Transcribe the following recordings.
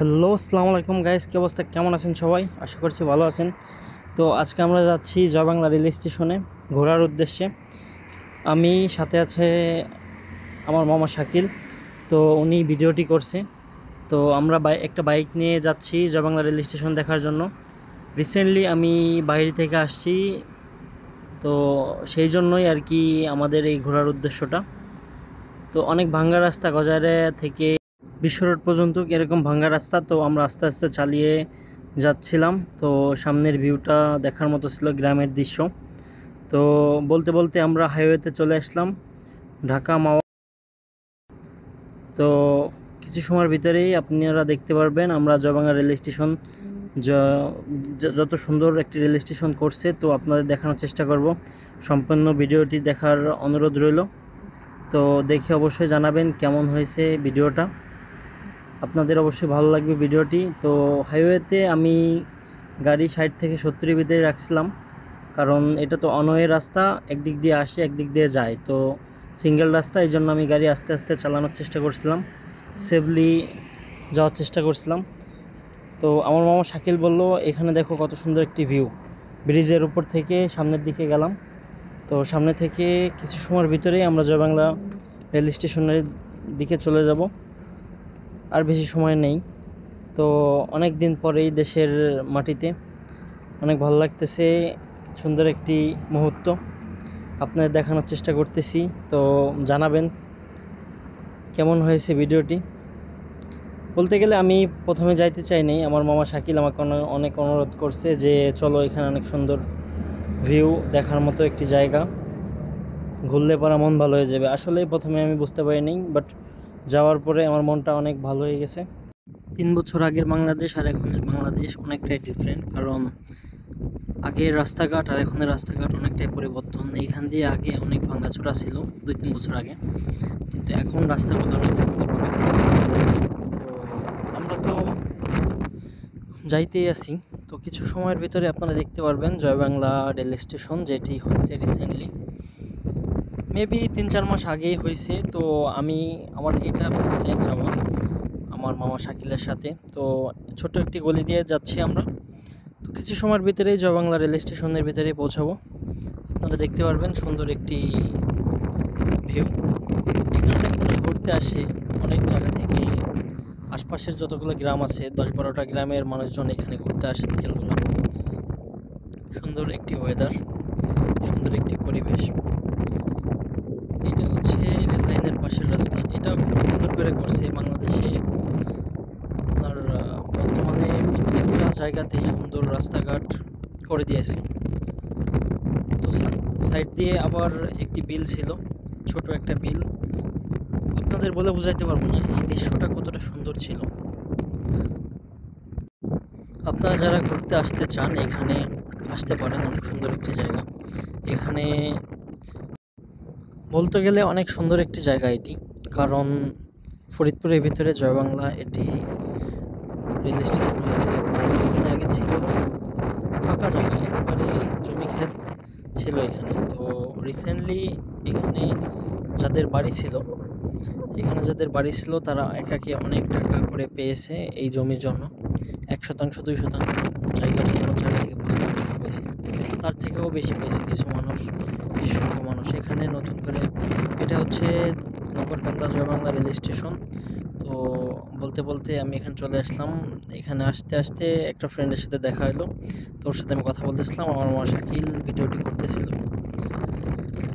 Hello, আসসালামু আলাইকুম guys, কি অবস্থা, কেমন আছেন সবাই? আশা করছি ভালো আছেন। তো আজকে আমরা যাচ্ছি জয়বাংলা রেল স্টেশনে ঘোরার উদ্দেশ্যে। আমি সাথে আছে আমার মামা শাকিল। তো উনি ভিডিওটি করছে। তো আমরা একটা বাইক নিয়ে যাচ্ছি জয়বাংলা রেল স্টেশন দেখার জন্য। রিসেন্টলি আমি বাইরে থেকে আসছি, তো সেই জন্যই আর কি আমাদের এই ঘোরার উদ্দেশ্যটা। তো অনেক ভাঙ্গা রাস্তা, গজারে থেকে বিশ্ব রোড পর্যন্ত এরকম ভাঙ্গা রাস্তা। তো আমরা আস্তে আস্তে চালিয়ে যাচ্ছিলাম। তো সামনের ভিউটা দেখার মতো ছিল, গ্রামের দৃশ্য। তো বলতে বলতে আমরা হাইওয়েতে চলে আসলাম, ঢাকা মাওয়া। তো কিছু সময়ের ভিতরেই আপনারা দেখতে পারবেন আমরা জয়বাংলা রেল স্টেশন যত সুন্দর একটি রেল স্টেশন করছে। তো আপনাদের দেখানোর চেষ্টা করব, সম্পূর্ণ ভিডিওটি দেখার অনুরোধ রইল। তো দেখে অবশ্যই জানাবেন কেমন হয়েছে ভিডিওটা, আপনাদের অবশ্যই ভালো লাগবে ভিডিওটি। তো হাইওয়েতে আমি গাড়ি 60 থেকে 70-এর ভিতরে রাখছিলাম, কারণ এটা তো অনওয়ে রাস্তা, একদিক দিয়ে আসে একদিক দিয়ে যায়। তো সিঙ্গেল রাস্তা, এই জন্য আমি গাড়ি আস্তে আস্তে চালানোর চেষ্টা করছিলাম, সেফলি যাওয়ার চেষ্টা করছিলাম। তো আমার মামা শাকিল বলল, এখানে দেখো কত সুন্দর একটি ভিউ। ব্রিজের উপর থেকে সামনের দিকে গেলাম। তো সামনে থেকে কিছু সময়ের ভিতরেই আমরা জয়বাংলা রেল স্টেশনের দিকে চলে যাব, আর বেশি সময় নেই। তো অনেক দিন পরেই দেশের মাটিতে, অনেক ভালো লাগতেছে, সুন্দর একটি মুহূর্ত আপনাদের দেখানোর চেষ্টা করতেছি। তো জানাবেন কেমন হয়েছে ভিডিওটি। বলতে গেলে আমি প্রথমে যাইতে চাই নাই, আমার মামা শাকিল আমাকে অনেক অনুরোধ করছে যে চলো, এখানে অনেক সুন্দর ভিউ, দেখার মতো একটি জায়গা, ঘুরলে পরে মন ভালো হয়ে যাবে। আসলে প্রথমে আমি বুঝতে পারিনি, বাট যাওয়ার পরে আমার মনটা অনেক ভালো হয়ে গেছে। 3 বছর আগের বাংলাদেশ আর এখনের বাংলাদেশ অনেকটাই ডিফারেন্ট, কারণ আগের রাস্তাঘাট আর এখনের রাস্তাঘাট অনেকটাই পরিবর্তন। এইখান দিয়ে আগে অনেক ভাঙাচোরা ছিল 2-3 বছর আগে, কিন্তু এখন রাস্তাগুলো অনেক সুন্দরভাবে করছে। তো আমরা তো যাইতেই আছি। তো কিছু সময়ের ভিতরে আপনারা দেখতে পারবেন জয়বাংলা রেল স্টেশন, যেটি হয়েছে রিসেন্টলি, মেবি 3-4 মাস আগেই হয়েছে। তো আমার এটা ফার্স্ট টাইম যাওয়া আমার মামা শাকিলের সাথে। তো ছোট্ট একটি গলি দিয়ে যাচ্ছি আমরা। তো কিছু সময়ের ভিতরেই জয়বাংলা রেল স্টেশনের ভিতরে পৌঁছাবো। আপনারা দেখতে পারবেন সুন্দর একটি ভিউ। এখানে মানুষ ঘুরতে আসে অনেক জায়গা থেকে, আশপাশের যতগুলো গ্রাম আছে 10-12টা গ্রামের মানুষজন এখানে ঘুরতে আসে বিকেলবেলা। সুন্দর একটি ওয়েদার, সুন্দর একটি পরিবেশ। এটা হচ্ছে রেল লাইনের পাশের রাস্তা। এটা খুব সুন্দর করে করছে বাংলাদেশে। আপনার বর্তমানে প্রত্যেকটা জায়গাতেই সুন্দর রাস্তাঘাট করে দিয়েছে। তো সাইড দিয়ে আবার একটি বিল ছিল, ছোট একটা বিল। আপনাদের বলে বোঝাইতে পারবো না এই দৃশ্যটা কতটা সুন্দর ছিল। আপনারা যারা ঘুরতে আসতে চান এখানে আসতে পারেন, অনেক সুন্দর একটি জায়গা। এখানে বলতে গেলে অনেক সুন্দর একটি জায়গা এটি, কারণ ফরিদপুরের ভিতরে জয়বাংলা এটি রেল স্টেশন হয়েছে। এখানে আগে ছিল ফাঁকা জায়গা, একেবারে জমি ক্ষেত ছিল এখানে। তো রিসেন্টলি এখানে যাদের বাড়ি ছিল তারা একাকে অনেক টাকা করে পেয়েছে এই জমির জন্য। 1% 2% জায়গা জন্য 4 থেকে 5 লাখ টাকা পেয়েছে, তার থেকেও বেশি পেয়েছে কিছু সংখ্যক মানুষ এখানে নতুন করে। এটা হচ্ছে নগরকান্দা জয়বাংলা রেল স্টেশন। তো বলতে বলতে আমি এখানে চলে আসলাম। এখানে আসতে আসতে একটা ফ্রেন্ডের সাথে দেখা হলো, তো ওর সাথে আমি কথা বলতেছিলাম, আমার মামা শাকিল ভিডিওটি করতেছিল।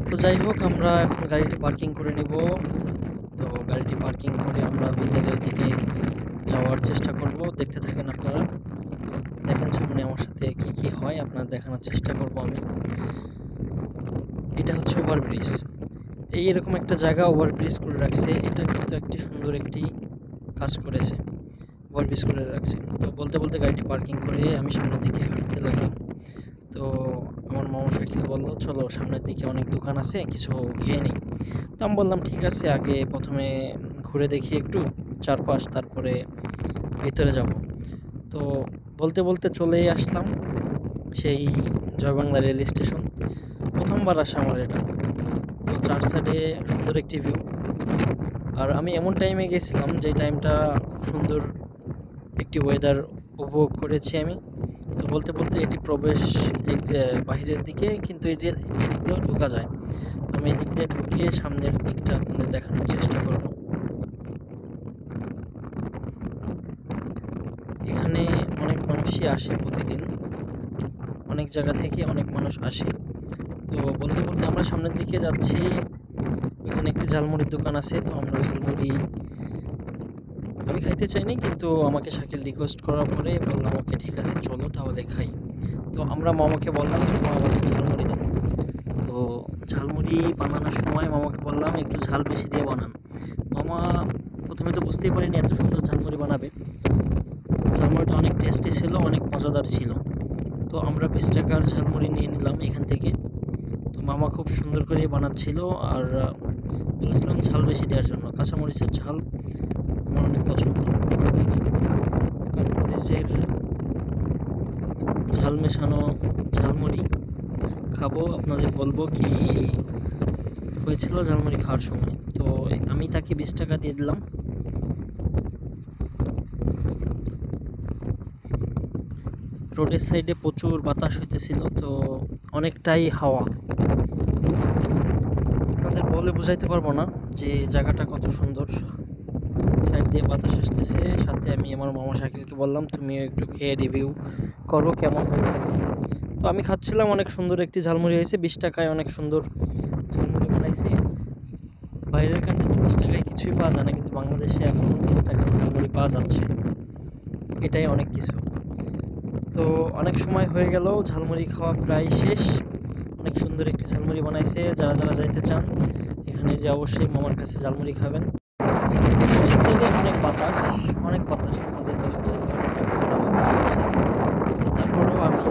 তো যাই হোক, আমরা এখন গাড়িটি পার্কিং করে নেব। তো গাড়িটি পার্কিং করে আমরা ভিতরের দিকে যাওয়ার চেষ্টা করব। দেখতে থাকেন আপনারা, দেখেন সামনে আমার সাথে কি কি হয়, আপনারা দেখানোর চেষ্টা করব আমি। এটা হচ্ছে ওভারব্রিজ, এরকম একটা জায়গা ওভারব্রিজ করে রাখছে। এটা কিন্তু একটি সুন্দর একটি কাজ করেছে, ওভারব্রিজ করে রাখছে। তো বলতে বলতে গাড়িটি পার্কিং করে আমি সামনের দিকে হাঁটতে লাগলাম। তো আমার মামা শাকিল বললো, চলো সামনের দিকে অনেক দোকান আছে, কিছু খেয়ে নিই। তো আমি বললাম ঠিক আছে, আগে প্রথমে ঘুরে দেখি একটু চারপাশ, তারপরে ভিতরে যাব। তো বলতে বলতে চলেই আসলাম সেই জয়বাংলা রেল স্টেশন। প্রথমবার আসা আমার এটা। তো 4 সাইডে সুন্দর একটি ভিউ, আর আমি এমন টাইমে গেছিলাম যে টাইমটা খুব সুন্দর একটি ওয়েদার উপভোগ করেছি আমি। তো বলতে বলতে এটি প্রবেশ এই যে বাহিরের দিকে, কিন্তু এদিক দিয়েও ঢোকা যায়। তো আমি এদিক দিয়ে ঢুকিয়ে সামনের দিকটা আপনাদের দেখানোর চেষ্টা করব। এখানে অনেক মানুষই আসে প্রতিদিন, অনেক জায়গা থেকে অনেক মানুষ আসে। তো বলতে বলতে আমরা সামনের দিকে যাচ্ছি। এখানে একটি ঝালমুড়ির দোকান আছে। তো আমরা ঝালমুড়ি আমি খাইতে চাইনি, কিন্তু আমাকে শাকিল রিকোয়েস্ট করার পরে বললাম ওকে ঠিক আছে চলো তাহলে খাই। তো আমরা মামাকে বললাম মামা আমাকে ঝালমুড়ি দাও। তো ঝালমুড়ি বানানোর সময় মামাকে বললাম একটু ঝাল বেশি দিয়ে বানান। মামা প্রথমে তো বুঝতেই পারিনি এত সুন্দর ঝালমুড়ি বানাবে। ঝালমুড়িটা অনেক টেস্টি ছিল, অনেক মজাদার ছিল। তো আমরা 20 টাকার ঝালমুড়ি নিয়ে নিলাম এখান থেকে। তো মামা খুব সুন্দর করে বানাচ্ছিল, আর বলেছিলাম ঝাল বেশি দেওয়ার জন্য। কাঁচামরিচের ঝাল আমার অনেক পছন্দ। কাঁচামরিচের ঝাল মেশানো ঝালমুড়ি খাবো, আপনাদের বলবো কি হয়েছিল ঝালমুড়ি খাওয়ার সময়। তো আমি তাকে 20 টাকা দিয়ে দিলাম। রোডের সাইডে প্রচুর বাতাস হইতেছিল, তো অনেকটাই হাওয়া। আপনাদের বলে বুঝাইতে পারবো না যে জায়গাটা কত সুন্দর। সাইড দিয়ে বাতাস আসতেছে, সাথে আমি আমার মামা শাকিলকে বললাম তুমিও একটু খেয়ে রিভিউ করো কেমন হয়েছে। তো আমি খাচ্ছিলাম, অনেক সুন্দর একটি ঝালমুড়ি হয়েছে। 20 টাকায় অনেক সুন্দর ঝালমুড়ি বানাইছে। বাইরের কান্ট্রিতে 20 টাকায় কিছুই পাওয়া যায় না, কিন্তু বাংলাদেশে এখনও 20 টাকায় ঝালমুড়ি পাওয়া যাচ্ছে, এটাই অনেক কিছু। তো অনেক সময় হয়ে গেল, ঝালমুড়ি খাওয়া প্রায় শেষ। অনেক সুন্দর একটি ঝালমুড়ি বানাইছে। যারা যারা যাইতে চান এখানে যে অবশ্যই মামার কাছে ঝালমুড়ি খাবেন। এই সাইডে অনেক বাতাস, অনেক বাতাস, আপনাদের বলে বুঝতে পারবো না, কতটা বাতাস হচ্ছে। তো তারপরেও আমি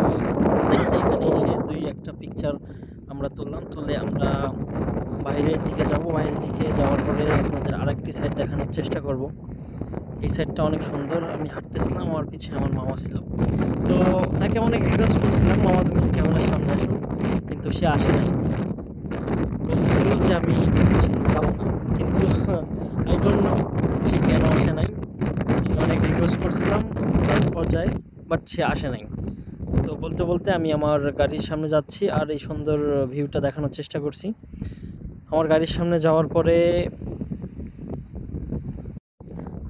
এখানে এসে 2-1টা পিকচার আমরা তুললাম। তুলে আমরা বাইরের দিকে যাব। বাইরের দিকে যাওয়ার পরে আপনাদের আরেকটি সাইড দেখানোর চেষ্টা করব। এই সাইডটা অনেক সুন্দর। আমি হাঁটতেছিলাম, আমার পিছে আমার মামা ছিল। তো তাকে অনেক রিকোয়েস্ট করছিলাম মামা তুমি ক্যামেরার সামনে আসো, কিন্তু সে আসে নাই। বলতেছিল যে আমি যাবো না, কিন্তু আই ডোন্ট নো সে কেন আসে নাই। আমি অনেক রিকোয়েস্ট করছিলাম লাস্ট পর্যায়ে, বাট সে আসে নাই। তো বলতে বলতে আমি আমার গাড়ির সামনে যাচ্ছি, আর এই সুন্দর ভিউটা দেখানোর চেষ্টা করছি। আমার গাড়ির সামনে যাওয়ার পরে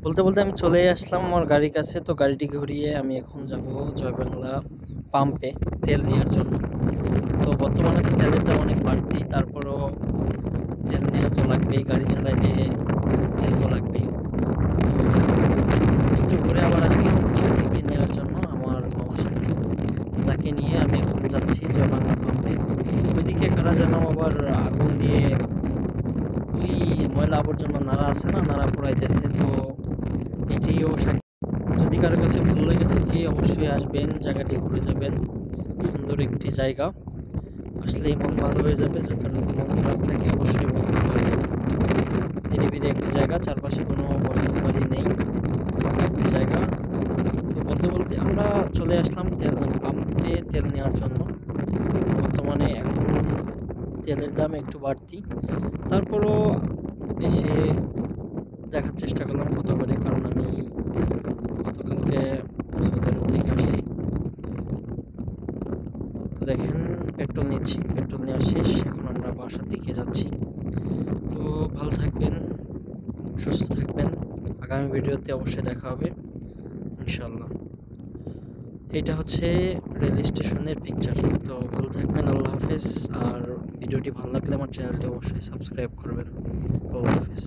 বলতে বলতে আমি চলে আসলাম আমার গাড়ির কাছে। তো গাড়িটি ঘুরিয়ে আমি এখন যাব জয়বাংলা পাম্পে তেল নেওয়ার জন্য। তো বর্তমানে তো তেলের দাম অনেক বাড়তি, তারপরও তেল নেওয়া তো লাগবেই, গাড়ি চালাইলে তেল তো লাগবেই। একটু ঘুরে আবার আসলাম শাকিলকে নেওয়ার জন্য, আমার মামা শাকিল। তাকে নিয়ে আমি এখন যাচ্ছি জয়বাংলা পাম্পে। ওইদিকে কারা যেন আবার আগুন দিয়ে ওই ময়লা আবর্জনা নাড়া আছে না, নাড়া পোড়াইতেছে। তো এটিও যদি কারো কাছে ভালো লেগে থাকে অবশ্যই আসবেন, জায়গাটি ঘুরে যাবেন। সুন্দর একটি জায়গা, আসলেই মন ভালো হয়ে যাবে। যে কারো যদি মন খারাপ থাকে অবশ্যই মন ভালো হয়ে যাবে। নিরিবিলি একটি জায়গা, চারপাশে কোনো বসতি বাড়ি নেই, একটি জায়গা। তো বলতে বলতে আমরা চলে আসলাম তেল পাম্পে তেল নেওয়ার জন্য। বর্তমানে এখন তেলের দাম একটু বাড়তি, তারপরও এসে দেখার চেষ্টা করলাম কত করে, কারণ আমি গতকালকে সৌদি আরব থেকে আসছি। তো দেখেন পেট্রোল নিচ্ছি, পেট্রোল নেওয়া শেষ। এখন আমরা বাসার দিকে যাচ্ছি। তো ভালো থাকবেন, সুস্থ থাকবেন। আগামী ভিডিওতে অবশ্যই দেখা হবে ইনশাল্লাহ। এটা হচ্ছে রেল স্টেশনের পিকচার। তো ভালো থাকবেন, আল্লাহ হাফেজ। আর ভিডিওটি ভালো লাগলে আমার চ্যানেলটি অবশ্যই সাবস্ক্রাইব করবেন। আল্লাহ হাফেজ।